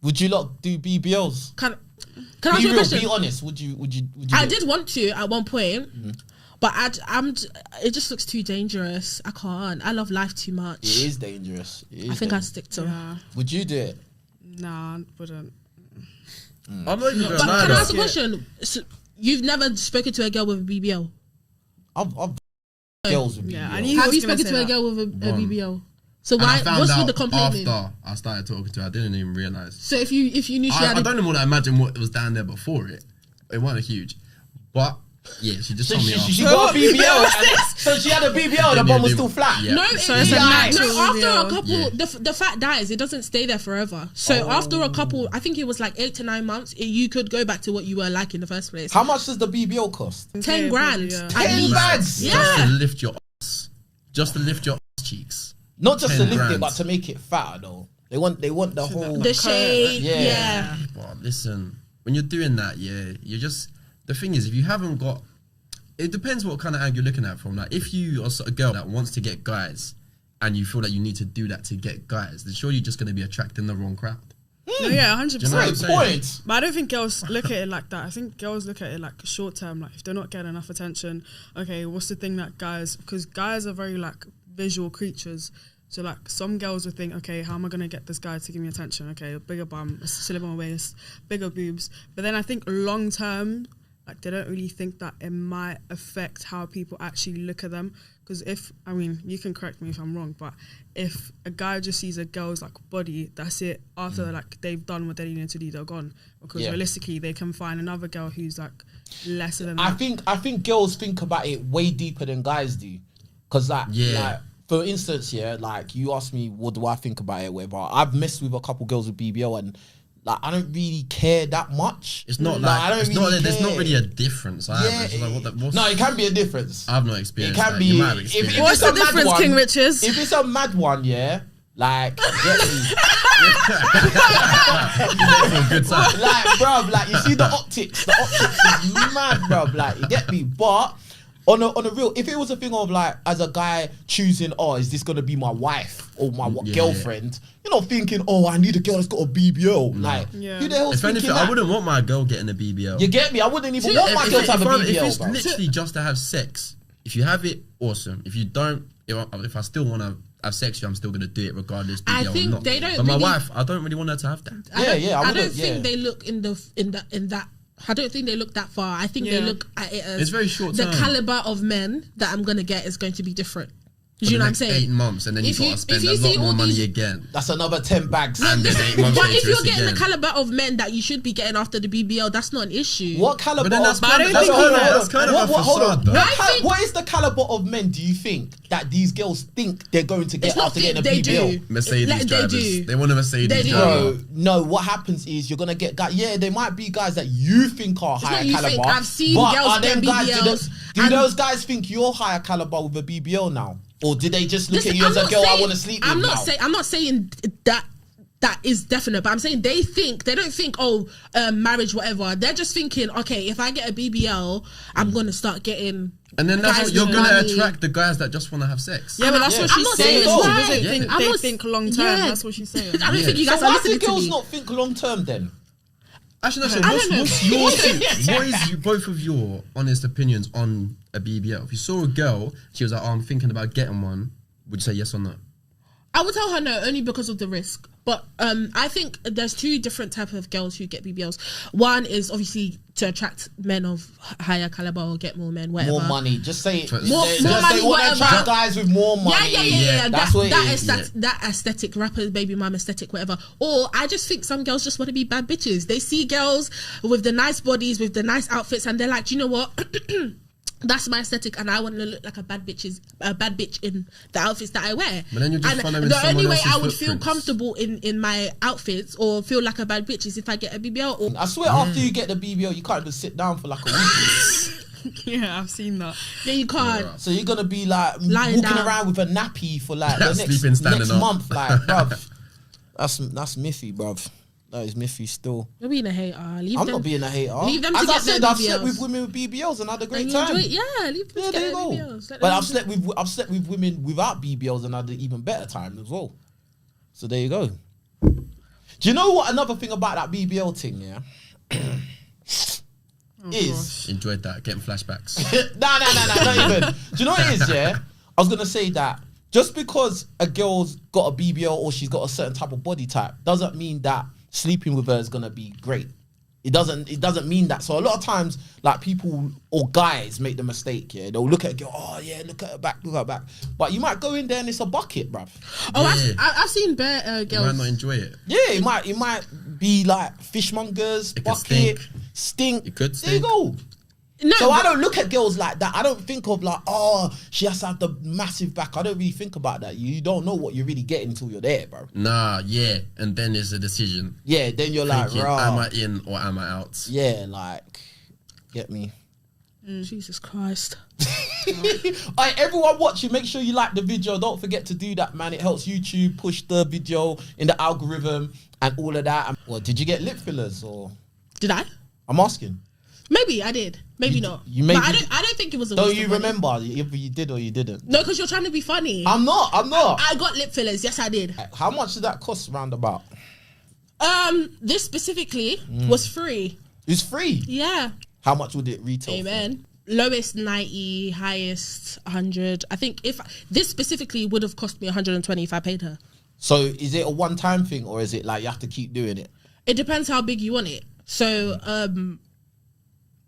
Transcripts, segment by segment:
Would you lot do BBLs? Can I ask you a question? Be honest. Would you? I did want to at one point, but it just looks too dangerous. I can't. I love life too much. It is dangerous. I think I'd stick to. Yeah. Would you do it? Nah, I wouldn't. I'm not even gonna But lie. can I ask a question? So you've never spoken to a girl with a BBL? I've girls with BBL. Yeah, I knew Have you was gonna spoken say to a that. girl with a BBL? So And I why? found What's out with the complaining? after I started talking to her. I didn't even realise. So if you knew she had I a don't even want to imagine what was down there before it. It wasn't huge, but yeah, she just told me after. She got a BBL. So she had a BBL. The bum was still flat. Yeah. No, So it's a natural after BBL. a couple, the fat dies. It doesn't stay there forever. So after a couple, I think it was like 8 to 9 months, you could go back to what you were like in the first place. How much does the BBL cost? 10 grand. Yeah. At 10 least. bags. Yeah. Just to lift your ass. Just to lift your ass cheeks. Not just to 10 lift it, grand. but to make it fatter though. They want the whole. The shade. Yeah. Yeah. But listen, when you're doing that, yeah, you're just. The thing is, if you haven't got, it depends what kind of angle you're looking at from. Like, if you are a girl that wants to get guys, and you feel that you need to do that to get guys, then sure you're just going to be attracting the wrong crowd. No, yeah, 100%. Do you know what I'm Great saying? point. But I don't think girls look at it like that. I think girls look at it like short term. Like if they're not getting enough attention, okay, what's the thing that guys? Because guys are very like visual creatures. So like some girls would think, okay, how am I gonna get this guy to give me attention? Okay, a bigger bum, a slim on my waist, bigger boobs. But then I think long term, like they don't really think that it might affect how people actually look at them. Because you can correct me if I'm wrong, but if a guy just sees a girl's like body, that's it. After like they've done what they needed to do, they're gone. Because realistically, they can find another girl who's like lesser than I that. think girls think about it way deeper than guys do. Cause like for instance, like you asked me what do I think about it, whatever. I've messed with a couple girls with BBL and like I don't really care that much. It's not like I don't it's really not. There's not care. really a difference. Either. Yeah, It's like, what's, no, it can be a difference. I've not experienced. It can that. be. You might have If experienced. What's it's the a mad difference, one- King Richez? If it's a mad one, like get me. Good time. Like, bruv, like you see the optics is mad, bruv. Like you get me, but. On a real, if it was a thing of like, as a guy choosing, is this gonna be my wife or my girlfriend? You're not thinking, I need a girl that's got a BBL. Like, who the hell's If thinking anything, that? I wouldn't want my girl getting a BBL. You get me? I wouldn't even want my girl to have a If BBL, it's bro. literally just to have sex, if you have it, awesome. If you don't, if I still want to have sex with you, I'm still gonna do it regardless. I BBL think or not. they don't But my really- wife, I don't really want her to have that. I don't think they look in that. I don't think they look that far. I think they look at it as It's very short the term. caliber of men that I'm gonna get is going to be different. Do For you the know what I'm next saying? 8 months, and then If you've got you- to spend if you a see lot more all money these- again. That's another 10 bags. And then 8 months But later, if you're it's getting again. the caliber of men that you should be getting after the BBL, that's not an issue. What caliber? But then that's of kind of- that's that's kind of a hold on. facade, though. What is the caliber of men do you think that these girls think they're going to get It's not after getting a think, they BBL? do. Mercedes Like, they drivers. do. They want a Mercedes They do. driver. Bro, no, what happens is you're gonna get guys. Yeah, there might be guys that you think are higher not you caliber. think. I've seen but girls are them get guys, BBLs do and- those guys think you're higher caliber with a BBL now, or did they just look Listen, at you as I'm a not girl I saying- want to sleep with I'm now? not saying that is definite, but I'm saying they don't think marriage whatever. They're just thinking, okay, if I get a BBL, I'm gonna start getting. And then that's guys what you're with gonna money. attract the guys that just want to have sex. Yeah, but that's what I'm she's not saying. saying She it's doesn't right. think I'm they not- think long term. yeah. That's what she's saying. I don't think you guys So are why do listening to girls me. not think long term then? Actually, no, so I don't know. what's your what is both of your honest opinions on a BBL? If you saw a girl, she was like, I'm thinking about getting one, would you say yes or no? I would tell her no, only because of the risk. But I think there's two different types of girls who get BBLs. One is obviously to attract men of higher caliber or get more men, whatever. More money. Just say it. More They money, want to whatever. attract guys with more money. Yeah. That's what it is. That aesthetic, rapper, baby mom aesthetic, whatever. Or I just think some girls just want to be bad bitches. They see girls with the nice bodies, with the nice outfits, and they're like, do you know what? That's my aesthetic, and I want to look like a bad bitch in the outfits that I wear. But then you're just and following the someone only way else's I would feel footprints. comfortable in my outfits or feel like a bad bitch is if I get a BBL. Or I swear, after you get the BBL, you can't even sit down for like a week. Yeah, I've seen that. yeah, you can't. So you're gonna be like Lying walking down. around with a nappy for like the Sleeping, next standing up. month, like, bruv. That's miffy, bruv. That is miffy still. You're being a hater. Leave I'm them. not being a hater. Leave them to As I get said, their I've slept BBLs. with women with BBLs and had a great And you time. enjoy it. Yeah, leave them Yeah, to there get you their go. BBLs. Let But them I've slept with women without BBLs and had an even better time as well. So there you go. Do you know what another thing about that BBL thing, yeah? Is Enjoyed that, getting flashbacks. nah, not even. Do you know what it is, yeah? I was gonna say that just because a girl's got a BBL or she's got a certain type of body type doesn't mean that sleeping with her is gonna be great. It doesn't mean that. So a lot of times, like, people or guys make the mistake, yeah. They'll look at a girl, oh yeah, look at her back. But you might go in there and it's a bucket, bruv. Oh, Yeah. I've seen bare girls. You might not enjoy it. Yeah, it might be like fishmongers, It could bucket, stink. It could There you stink. go. No, So I but- don't look at girls like that. I don't think of like, oh, she has to have the massive back. I don't really think about that. You don't know what you're really getting until you're there, bro. Nah, yeah. And then there's a decision. Yeah, then you're like, Thinking, rah. am I in or am I out? Yeah, like, get me. Jesus Christ. Alright, everyone watching, make sure you like the video. Don't forget to do that, man. It helps YouTube push the video in the algorithm and all of that. Well, did you get lip fillers or? Did I? I'm asking. Maybe I did. Maybe not. you maybe- But I don't think it was a Don't waste you of money. remember if you did or you didn't? No, because you're trying to be funny. I'm not. I got lip fillers. Yes, I did. How much did that cost roundabout? This specifically was free. It's free. Yeah. How much would it retail? Amen. Lowest 90, highest 100. I think if this specifically would have cost me 120 if I paid her. So is it a one-time thing or is it like you have to keep doing it? It depends how big you want it. So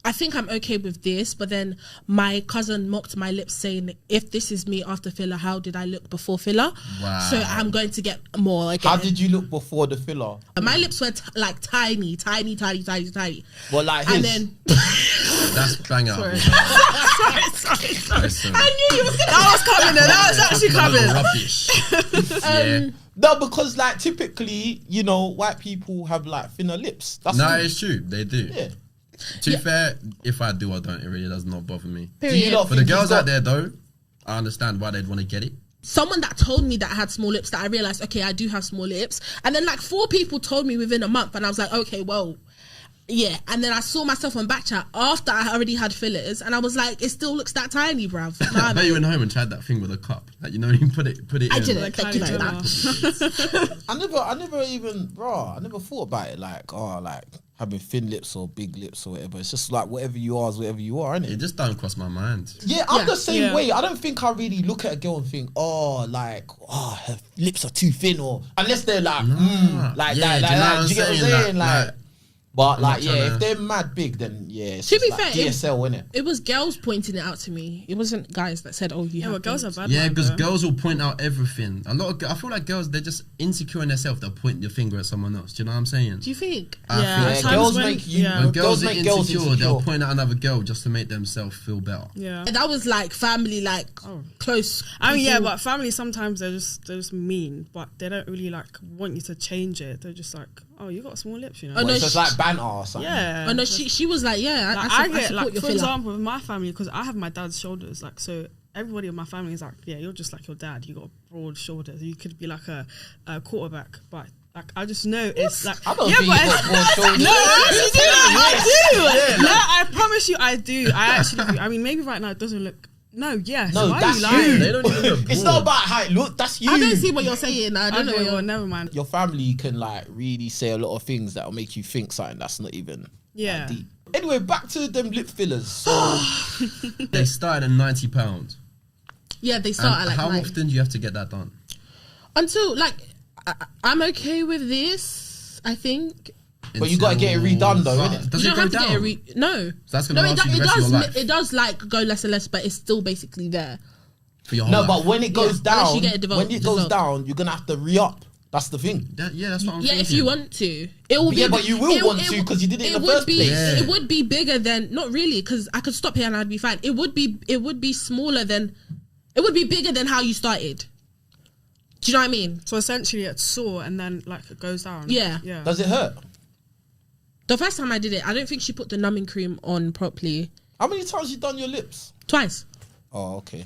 I think I'm okay with this, but then my cousin mocked my lips saying, if this is me after filler, how did I look before filler? Wow. So I'm going to get more again. How did you look before the filler? My lips were like tiny. Well, like his. And then That's bang out. Sorry. Listen, I knew you was gonna. That was coming. That was actually coming. Rubbish. Yeah. No, because like typically, you know, white people have like thinner lips. That's No, all. it's true. They do. Yeah. To be fair, if I do or don't, it really does not bother me. Do you Period. not For the think he's girls got- out there, though, I understand why they'd want to get it. Someone that told me that I had small lips, that I realized, okay, I do have small lips. And then like 4 people told me within a month, and I was like, okay, well, yeah. And then I saw myself on Backchat after I already had fillers, and I was like, it still looks that tiny, bruv. Nah, I bet you went home and tried that thing with a cup. Like, you know, you put it I in. didn't. Thank you very much. I never even, bro. I never thought about it like, oh, like having thin lips or big lips or whatever. It's just like whatever you are is whatever you are, isn't It it? just don't cross my mind. Yeah, I'm Yeah. the same Yeah. way. I don't think I really look at a girl and think, oh, like, oh, her lips are too thin, or unless they're like, like Yeah, that, do you know like, what do you get what I'm I'm saying? saying? Like, Like, but I'm like, not yeah, trying if to- they're mad big, then yeah, it's To just be like fair, DSL, innit? It was girls pointing it out to me. It wasn't guys that said, oh, you Yeah, have but girls are things. bad. Yeah, like because that. girls will point out everything. I feel like girls, they're just insecure in themselves. They'll point their finger at someone else. Do you know what I'm saying? Do you think? I Yeah, feel Yeah, Times girls when- make you. yeah. when girls are make girls insecure, they'll point out another girl just to make themselves feel better. Yeah. And that was like family, like close. I mean, yeah, people. but family sometimes they're just mean, but they don't really like want you to change it. They're just like, oh, you got small lips, you know. Oh, no, Well, it's just like banter or something. Yeah. Oh no, she was like, yeah, Like, I I get support like, your for filler. example, with my family, because I have my dad's shoulders, like, so everybody in my family is like, yeah, you're just like your dad. You got broad shoulders. You could be like a quarterback, but like I just know it's like I don't yeah, think but you got broad shoulders. no, I actually do. I do. No, I promise you, I do. I actually do. I mean, maybe right now it doesn't look. No, yes. No, why that's are you lying? you. They don't even look It's broad. not about how it look. That's you. I don't see what you're saying. I don't know. Okay, What well, you're, never mind. Your family can like really say a lot of things that will make you think something that's not even Yeah. that deep. Anyway, back to them lip fillers. So They started at £90. yeah, they start at And like how 90. often do you have to get that done? Until like I'm okay with this. I think But you gotta get it redone though, But innit? Does you it don't go have to down? get it no. So that's gonna No, last you the rest of your life? It does like go less and less, but it's still basically there. For your whole No, life? but when it goes Yeah, unless down, you get it when it goes developed. down, you're gonna have to re-up. That's the thing. Yeah, that's what I'm Yeah, thinking. if you want to, it will be. Yeah, but you will want to, 'cause you did it in the would first be, place. Yeah. It would be bigger than not really, because I could stop here and I'd be fine. It would be smaller than. It would be bigger than how you started. Do you know what I mean? So essentially, it's sore and then like it goes down. Yeah. Yeah. Does it hurt? The first time I did it, I don't think she put the numbing cream on properly. How many times you done your lips? Twice. Oh, okay.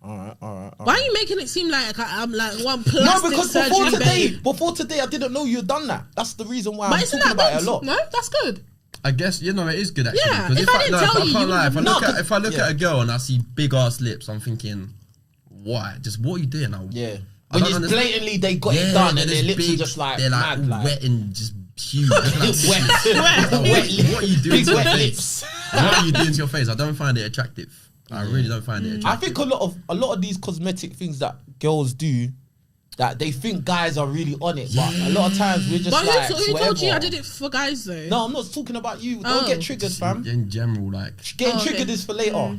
All right. Why are you making it seem like I'm like one No, plastic because surgery before babe? today, I didn't know you'd done that. That's the reason why But I'm isn't talking that about good? it a lot. No, that's good. I guess it is good actually. Yeah, 'cause if I didn't tell you, I can't you lie. If I wouldn't- look No, at if I look yeah. at a girl and I see big ass lips, I'm thinking, why? Just what are you doing now? Yeah. I When don't it's understand. blatantly they got it done and their they're lips are just like they're like mad, like wet and just huge. Like, wet lips. what are you doing Big to your wet face? lips. What are you doing to your face? I don't find it attractive. I really don't find it I attractive. think a lot of these cosmetic things that girls do, that they think guys are really on it, but a lot of times we're just But like, who told you I whatever. did it for guys though? No, I'm not talking about you. Oh. Don't get triggered, fam. In general, like Getting Oh, okay. triggered is for later.